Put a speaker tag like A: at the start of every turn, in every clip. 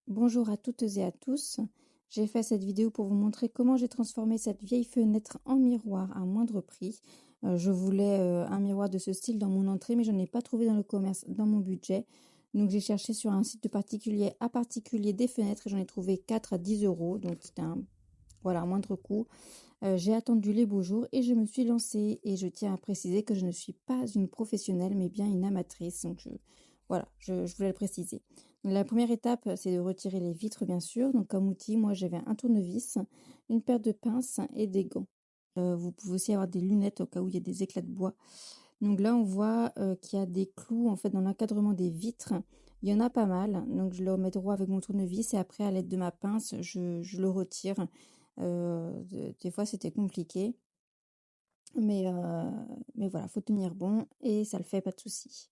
A: Bonjour à toutes et à tous. J'ai fait cette vidéo pour vous montrer comment j'ai transformé cette vieille fenêtre en miroir à moindre prix. Je voulais un miroir de ce style dans mon entrée, mais je n'en ai pas trouvé dans le commerce, dans mon budget. Donc j'ai cherché sur un site de particulier à particulier des fenêtres et j'en ai trouvé 4 à 10 euros. Donc c'était voilà, un moindre coût. J'ai attendu les beaux jours et je me suis lancée. Et je tiens à préciser que je ne suis pas une professionnelle, mais bien une amatrice. Donc voilà, je voulais le préciser. Donc, la première étape, c'est de retirer les vitres, bien sûr. Donc comme outil, moi j'avais un tournevis, une paire de pinces et des gants. Vous pouvez aussi avoir des lunettes au cas où il y a des éclats de bois. Donc là, on voit qu'il y a des clous en fait dans l'encadrement des vitres. Il y en a pas mal. Donc je le remets droit avec mon tournevis et après, à l'aide de ma pince, je le retire. Des fois, c'était compliqué. Mais, euh, mais voilà, faut tenir bon et ça le fait, pas de souci.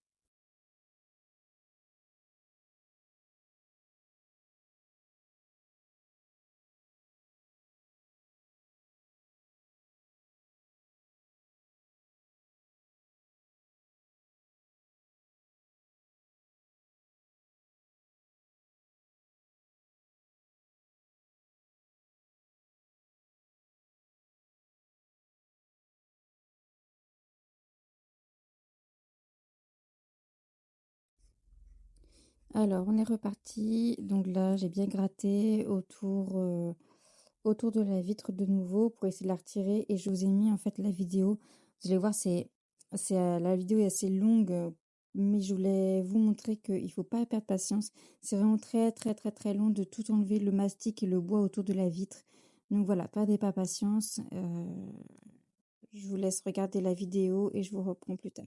A: Alors, on est reparti. Donc là, j'ai bien gratté autour de la vitre de nouveau pour essayer de la retirer. Et je vous ai mis en fait la vidéo. Vous allez voir, la vidéo est assez longue, mais je voulais vous montrer qu'il ne faut pas perdre patience. C'est vraiment très, très, très, très long de tout enlever, le mastic et le bois autour de la vitre. Donc voilà, perdez pas patience. Je vous laisse regarder la vidéo et je vous reprends plus tard.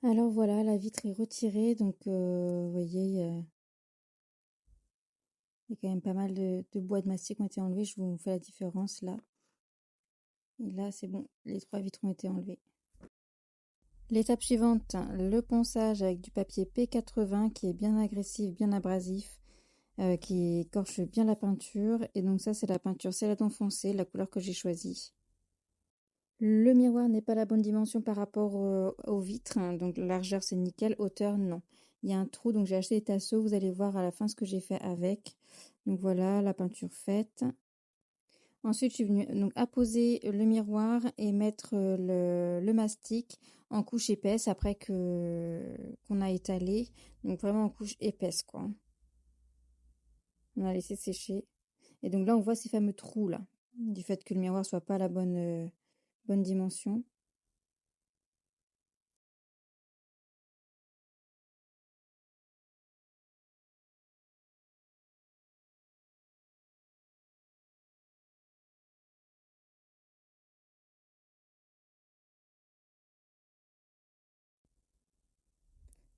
A: Alors voilà, la vitre est retirée, donc vous voyez, il y a quand même pas mal de bois de mastic qui ont été enlevés. Je vous fais la différence là. Et là, c'est bon, les 3 vitres ont été enlevées. L'étape suivante, le ponçage avec du papier P80 qui est bien agressif, bien abrasif, qui écorche bien la peinture. Et donc ça, c'est la peinture céladon foncé, la couleur que j'ai choisie. Le miroir n'est pas la bonne dimension par rapport aux vitres, hein, donc largeur c'est nickel, hauteur non. Il y a un trou, donc j'ai acheté des tasseaux, vous allez voir à la fin ce que j'ai fait avec. Donc voilà, la peinture faite. Ensuite, je suis venue donc apposer le miroir et mettre le mastic en couche épaisse après qu'on a étalé. Donc vraiment en couche épaisse, quoi. On a laissé sécher. Et donc là, on voit ces fameux trous là, du fait que le miroir soit pas à la bonne dimension.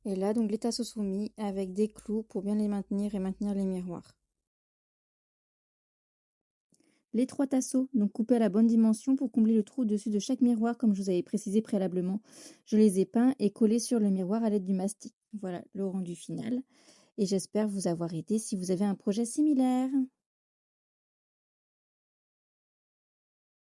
A: Et là, donc les tasseaux sont mis avec des clous pour bien les maintenir et maintenir les miroirs. Les 3 tasseaux, donc coupés à la bonne dimension pour combler le trou au-dessus de chaque miroir, comme je vous avais précisé préalablement. Je les ai peints et collés sur le miroir à l'aide du mastic. Voilà le rendu final. Et j'espère vous avoir aidé si vous avez un projet similaire.